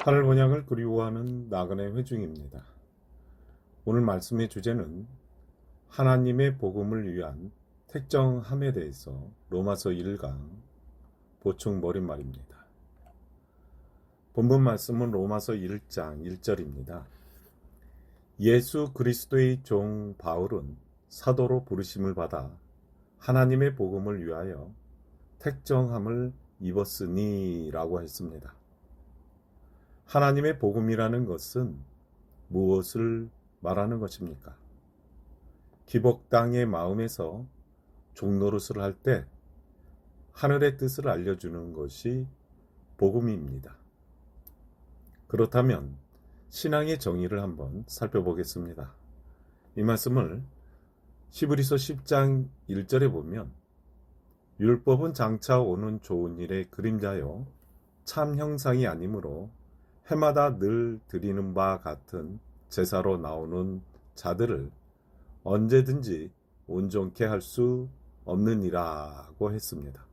하늘 번양을 그리워하는 나그네 회중입니다. 오늘 말씀의 주제는 하나님의 복음을 위한 택정함에 대해서 로마서 1강 보충 머릿말입니다. 본문 말씀은 로마서 1장 1절입니다. 예수 그리스도의 종 바울은 사도로 부르심을 받아 하나님의 복음을 위하여 택정함을 입었으니 라고 했습니다. 하나님의 복음이라는 것은 무엇을 말하는 것입니까? 기복당의 마음에서 종노릇을 할 때 하늘의 뜻을 알려주는 것이 복음입니다. 그렇다면 신앙의 정의를 한번 살펴보겠습니다. 이 말씀을 히브리서 10장 1절에 보면 율법은 장차 오는 좋은 일의 그림자요 참 형상이 아니므로 해마다 늘 드리는 바 같은 제사로 나오는 자들을 언제든지 온전케 할 수 없느니라고 했습니다.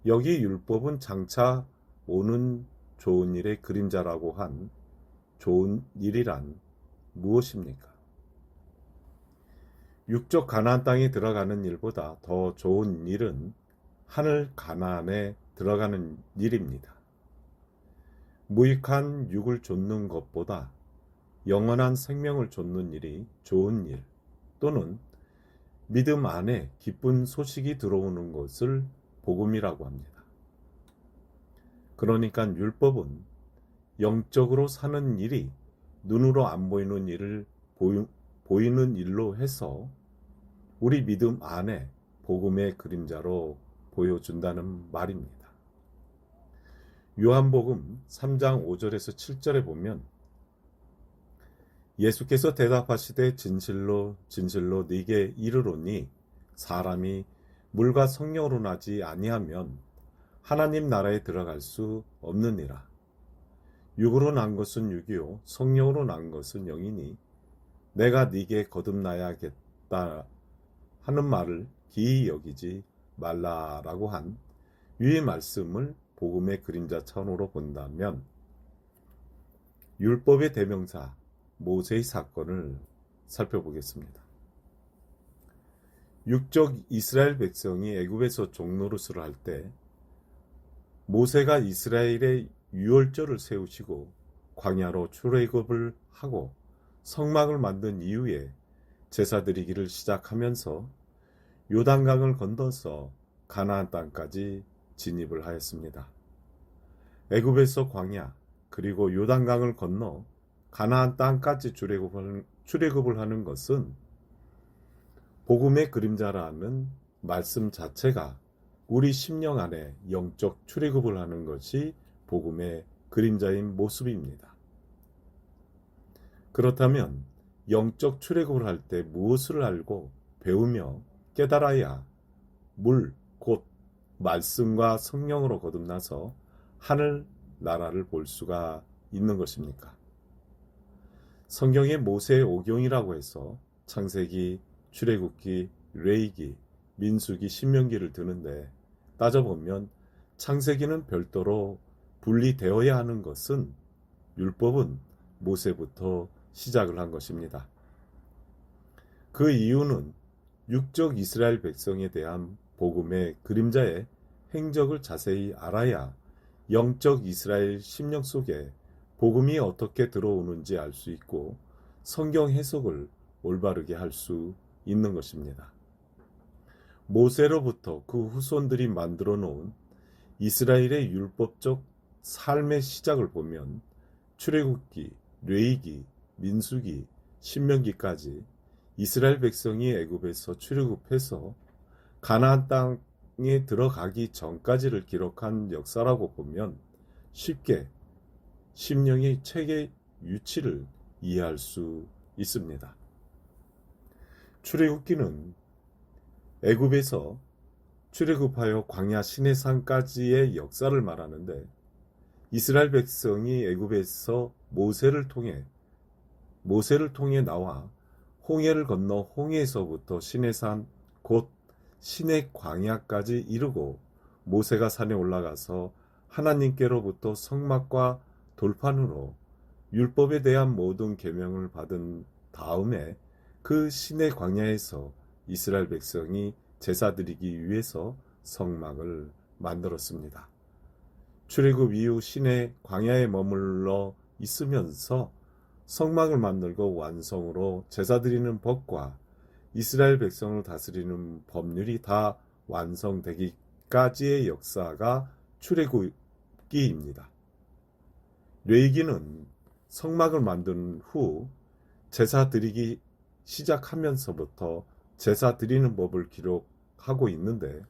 여기 율법은 장차 오는 좋은 일의 그림자라고 한 좋은 일이란 무엇입니까? 육적 가나안 땅에 들어가는 일보다 더 좋은 일은 하늘 가나안에 들어가는 일입니다. 무익한 육을 좇는 것보다 영원한 생명을 좇는 일이 좋은 일 또는 믿음 안에 기쁜 소식이 들어오는 것을 복음이라고 합니다. 그러니까 율법은 영적으로 사는 일이 눈으로 안 보이는 일을 보이는 일로 해서 우리 믿음 안에 복음의 그림자로 보여준다는 말입니다. 요한복음 3장 5절에서 7절에 보면 예수께서 대답하시되 진실로 진실로 네게 이르노니 사람이 물과 성령으로 나지 아니하면 하나님 나라에 들어갈 수 없느니라. 육으로 난 것은 육이요 성령으로 난 것은 영이니 내가 네게 거듭나야겠다 하는 말을 기이 여기지 말라라고 한 위의 말씀을 복음의 그림자 차원으로 본다면 율법의 대명사 모세의 사건을 살펴보겠습니다. 육적 이스라엘 백성이 애굽에서 종노릇을 할 때 모세가 이스라엘의 유월절을 세우시고 광야로 출애굽을 하고 성막을 만든 이후에 제사 드리기를 시작하면서 요단강을 건너서 가나안 땅까지 진입을 하였습니다. 애굽에서 광야 그리고 요단강을 건너 가나안 땅까지 출애굽을 하는 것은 복음의 그림자라는 말씀 자체가 우리 심령 안에 영적 출애굽을 하는 것이 복음의 그림자인 모습입니다. 그렇다면 영적 출애굽을 할 때 무엇을 알고 배우며 깨달아야 물, 곧 말씀과 성령으로 거듭나서 하늘 나라를 볼 수가 있는 것입니까? 성경의 모세의 오경이라고 해서 창세기, 출애굽기, 레위기, 민수기, 신명기를 드는데 따져보면 창세기는 별도로 분리되어야 하는 것은 율법은 모세부터 시작을 한 것입니다. 그 이유는 육적 이스라엘 백성에 대한 복음의 그림자의 행적을 자세히 알아야 영적 이스라엘 심령 속에 복음이 어떻게 들어오는지 알 수 있고 성경 해석을 올바르게 할 수 있는 것입니다. 모세로부터 그 후손들이 만들어 놓은 이스라엘의 율법적 삶의 시작을 보면 출애굽기, 레위기, 민수기, 신명기까지 이스라엘 백성이 애굽에서 출애굽해서 가나안 땅에 들어가기 전까지를 기록한 역사라고 보면 쉽게 심령의 책의 유치를 이해할 수 있습니다. 출애굽기는 애굽에서 출애굽하여 광야 시내산까지의 역사를 말하는데 이스라엘 백성이 애굽에서 모세를 통해 나와 홍해를 건너 홍해에서부터 시내산 곧 시내 광야까지 이르고 모세가 산에 올라가서 하나님께로부터 성막과 돌판으로 율법에 대한 모든 계명을 받은 다음에 그 시내 광야에서 이스라엘 백성이 제사 드리기 위해서 성막을 만들었습니다. 출애굽 이후 시내 광야에 머물러 있으면서 성막을 만들고 완성으로 제사 드리는 법과 이스라엘 백성을 다스리는 법률이 다 완성되기까지의 역사가 출애굽기입니다. 레위기는 성막을 만든 후 제사 드리기 시작하면서부터 제사 드리는 법을 기록하고 있는데,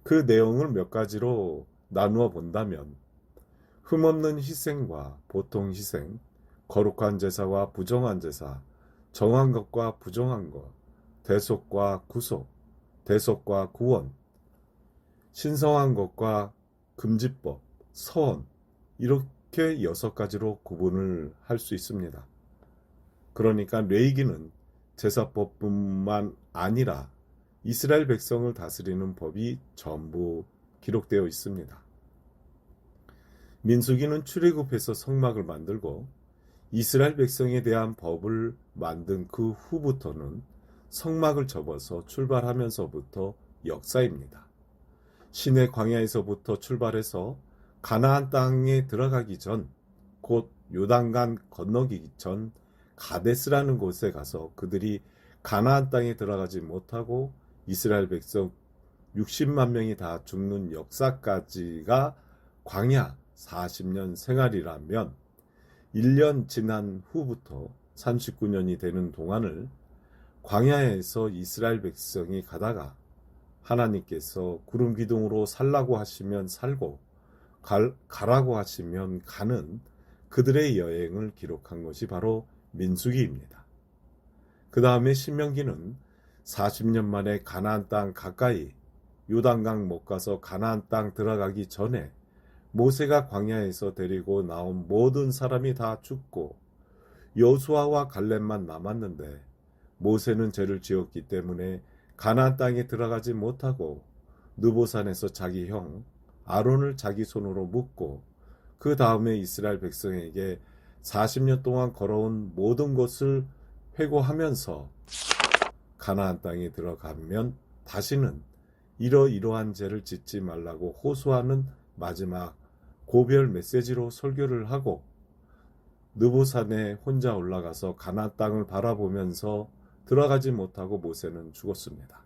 그 내용을 몇 가지로 나누어 본다면 흠없는 희생과 보통 희생, 거룩한 제사와 부정한 제사, 정한 것과 부정한 것, 대속과 구속, 대속과 구원, 신성한 것과 금지법, 서원, 이렇게 6가지로 구분을 할 수 있습니다. 그러니까 레위기는 제사법뿐만 아니라 이스라엘 백성을 다스리는 법이 전부 기록되어 있습니다. 민수기는 출애굽해서 성막을 만들고 이스라엘 백성에 대한 법을 만든 그 후부터는 성막을 접어서 출발하면서부터 역사입니다. 시내 광야에서부터 출발해서 가나안 땅에 들어가기 전, 곧 요단강 건너기 전 가데스라는 곳에 가서 그들이 가나안 땅에 들어가지 못하고 이스라엘 백성 60만 명이 다 죽는 역사까지가 광야 40년 생활이라면, 1년 지난 후부터 39년이 되는 동안을 광야에서 이스라엘 백성이 가다가 하나님께서 구름 기둥으로 살라고 하시면 살고 가라고 하시면 가는 그들의 여행을 기록한 것이 바로 민수기입니다. 그 다음에 신명기는 40년 만에 가나안 땅 가까이 요단강 못 가서 가나안 땅 들어가기 전에 모세가 광야에서 데리고 나온 모든 사람이 다 죽고 여호수아와 갈렙만 남았는데, 모세는 죄를 지었기 때문에 가나안 땅에 들어가지 못하고 느보산에서 자기 형 아론을 자기 손으로 묶고 그 다음에 이스라엘 백성에게 40년 동안 걸어온 모든 것을 회고하면서 가나안 땅에 들어가면 다시는 이러이러한 죄를 짓지 말라고 호소하는 마지막 고별 메시지로 설교를 하고, 느보산에 혼자 올라가서 가나안 땅을 바라보면서 들어가지 못하고 모세는 죽었습니다.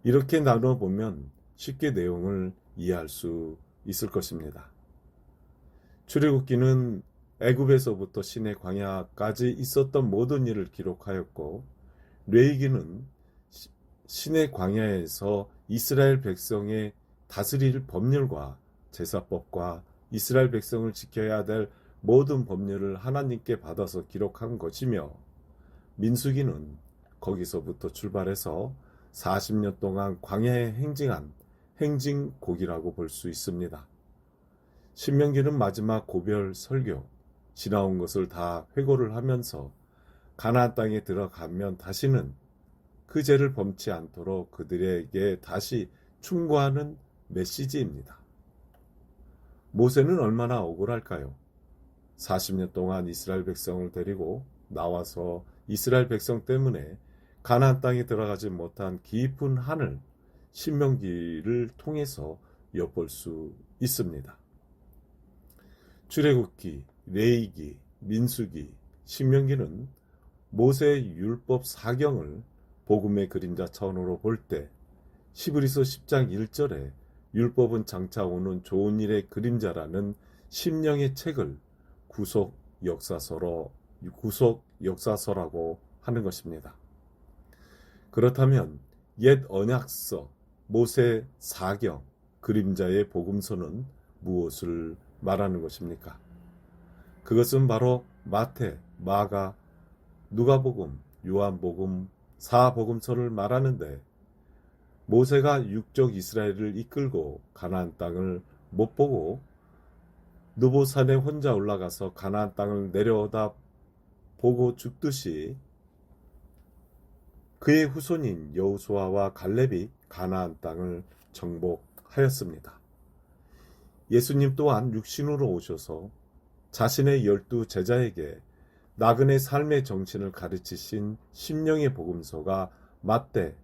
이렇게 나눠보면 쉽게 내용을 이해할 수 있을 것입니다. 출애굽기는 애굽에서부터 시내 광야까지 있었던 모든 일을 기록하였고, 레위기는 시내 광야에서 이스라엘 백성의 다스릴 법률과 제사법과 이스라엘 백성을 지켜야 될 모든 법률을 하나님께 받아서 기록한 것이며, 민수기는 거기서부터 출발해서 40년 동안 광야에 행진한 행진곡이라고 볼 수 있습니다. 신명기는 마지막 고별 설교, 지나온 것을 다 회고를 하면서 가나안 땅에 들어가면 다시는 그 죄를 범치 않도록 그들에게 다시 충고하는 메시지입니다. 모세는 얼마나 억울할까요? 40년 동안 이스라엘 백성을 데리고 나와서 이스라엘 백성 때문에 가나안 땅에 들어가지 못한 깊은 한을 신명기를 통해서 엿볼 수 있습니다. 출애굽기, 레위기, 민수기, 신명기는 모세의 율법 사경을 복음의 그림자 차원으로 볼 때 히브리서 10장 1절에 율법은 장차 오는 좋은 일의 그림자라는 심령의 책을 구속 역사서라고 하는 것입니다. 그렇다면 옛 언약서, 모세 사경, 그림자의 복음서는 무엇을 말하는 것입니까? 그것은 바로 마태, 마가, 누가복음, 요한복음, 사복음서를 말하는데, 모세가 육족 이스라엘을 이끌고 가나안 땅을 못 보고 느보산에 혼자 올라가서 가나안 땅을 내려오다 보고 죽듯이 그의 후손인 여호수아와 갈렙이 가나안 땅을 정복하였습니다. 예수님 또한 육신으로 오셔서 자신의 12제자에게 나그네 삶의 정신을 가르치신 심령의 복음서가 마태,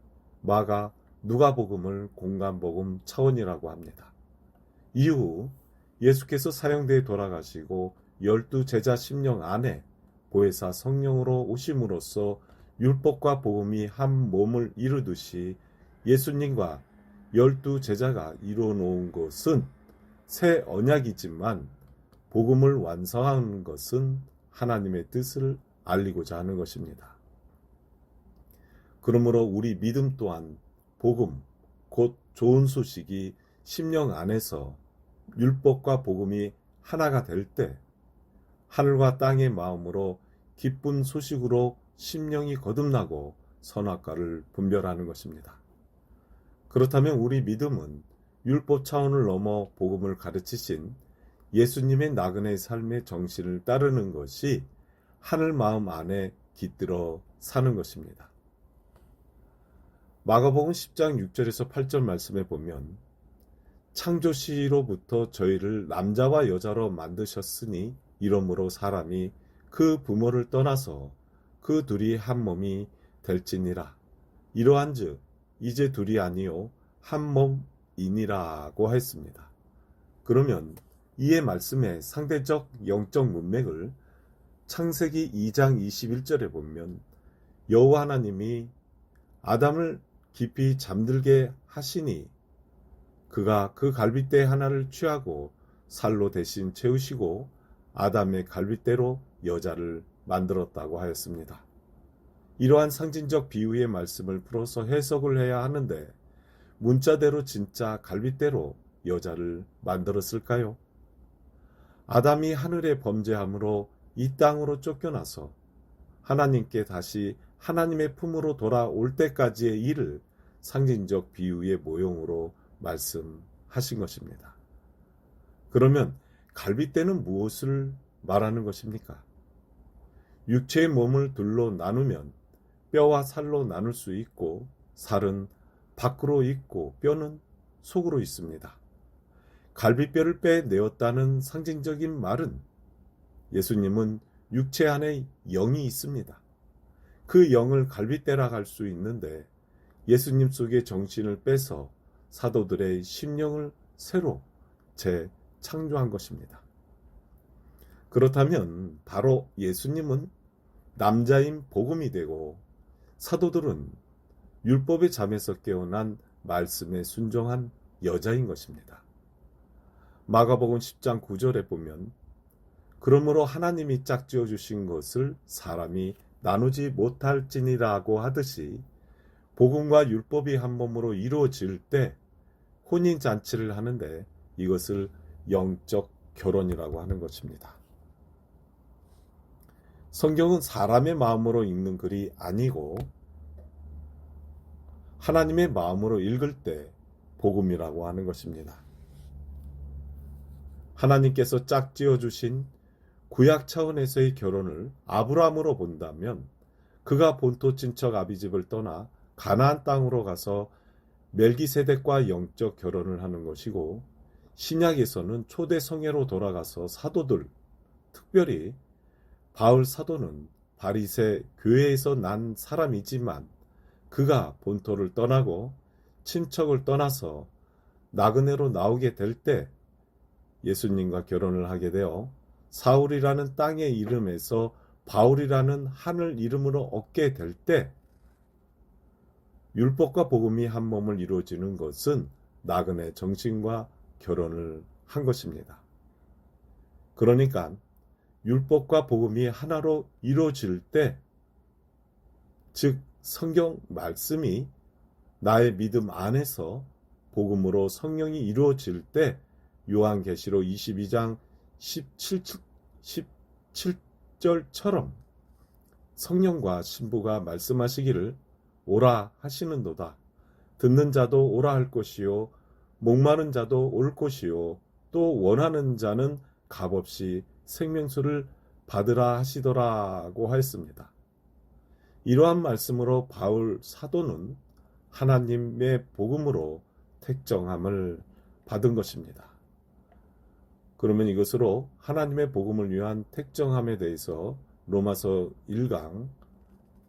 마가, 누가복음을 공간복음 차원이라고 합니다. 이후 예수께서 사형대에 돌아가시고 12제자 심령 안에 보혜사 성령으로 오심으로써 율법과 복음이 한 몸을 이루듯이 예수님과 12제자가 이루어 놓은 것은 새 언약이지만 복음을 완성하는 것은 하나님의 뜻을 알리고자 하는 것입니다. 그러므로 우리 믿음 또한 복음, 곧 좋은 소식이 심령 안에서 율법과 복음이 하나가 될 때 하늘과 땅의 마음으로 기쁜 소식으로 심령이 거듭나고 선악과를 분별하는 것입니다. 그렇다면 우리 믿음은 율법 차원을 넘어 복음을 가르치신 예수님의 나그네 삶의 정신을 따르는 것이 하늘 마음 안에 깃들어 사는 것입니다. 마가복음 10장 6절에서 8절 말씀에 보면 창조시로부터 저희를 남자와 여자로 만드셨으니 이러므로 사람이 그 부모를 떠나서 그 둘이 한 몸이 될지니라. 이러한즉 이제 둘이 아니요 한 몸이니라고 했습니다. 그러면 이의 말씀의 상대적 영적 문맥을 창세기 2장 21절에 보면 여호와 하나님이 아담을 깊이 잠들게 하시니 그가 그 갈빗대 하나를 취하고 살로 대신 채우시고 아담의 갈빗대로 여자를 만들었다고 하였습니다. 이러한 상징적 비유의 말씀을 풀어서 해석을 해야 하는데 문자대로 진짜 갈빗대로 여자를 만들었을까요? 아담이 하늘의 범죄함으로 이 땅으로 쫓겨나서 하나님께 다시 하나님의 품으로 돌아올 때까지의 일을 상징적 비유의 모형으로 말씀하신 것입니다. 그러면 갈빗대는 무엇을 말하는 것입니까? 육체의 몸을 둘로 나누면 뼈와 살로 나눌 수 있고 살은 밖으로 있고 뼈는 속으로 있습니다. 갈빗뼈를 빼내었다는 상징적인 말은 예수님은 육체 안에 영이 있습니다. 그 영을 갈빗대라 할 수 있는데 예수님 속의 정신을 빼서 사도들의 심령을 새로 재창조한 것입니다. 그렇다면 바로 예수님은 남자인 복음이 되고 사도들은 율법의 잠에서 깨어난 말씀에 순종한 여자인 것입니다. 마가복음 10장 9절에 보면 그러므로 하나님이 짝지어 주신 것을 사람이 나누지 못할지니라고 하듯이 복음과 율법이 한 몸으로 이루어질 때 혼인잔치를 하는데 이것을 영적 결혼이라고 하는 것입니다. 성경은 사람의 마음으로 읽는 글이 아니고 하나님의 마음으로 읽을 때 복음이라고 하는 것입니다. 하나님께서 짝지어 주신 구약 차원에서의 결혼을 아브라함으로 본다면 그가 본토 친척 아비집을 떠나 가나안 땅으로 가서 멜기세덱과 영적 결혼을 하는 것이고 신약에서는 초대 성회로 돌아가서 사도들, 특별히 바울 사도는 바리새 교회에서 난 사람이지만 그가 본토를 떠나고 친척을 떠나서 나그네로 나오게 될 때 예수님과 결혼을 하게 되어 사울이라는 땅의 이름에서 바울이라는 하늘 이름으로 얻게 될 때 율법과 복음이 한 몸을 이루어지는 것은 나그네 정신과 결혼을 한 것입니다. 그러니까 율법과 복음이 하나로 이루어질 때, 즉 성경 말씀이 나의 믿음 안에서 복음으로 성령이 이루어질 때 요한계시록 22장 17절처럼 성령과 신부가 말씀하시기를 오라 하시는도다. 듣는 자도 오라 할 것이요 목마른 자도 올 것이요 또 원하는 자는 값없이 생명수를 받으라 하시더라고 하였습니다. 이러한 말씀으로 바울 사도는 하나님의 복음으로 택정함을 받은 것입니다. 그러면 이것으로 하나님의 복음을 위한 택정함에 대해서 로마서 1강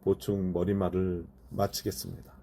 보충 머리말을 마치겠습니다.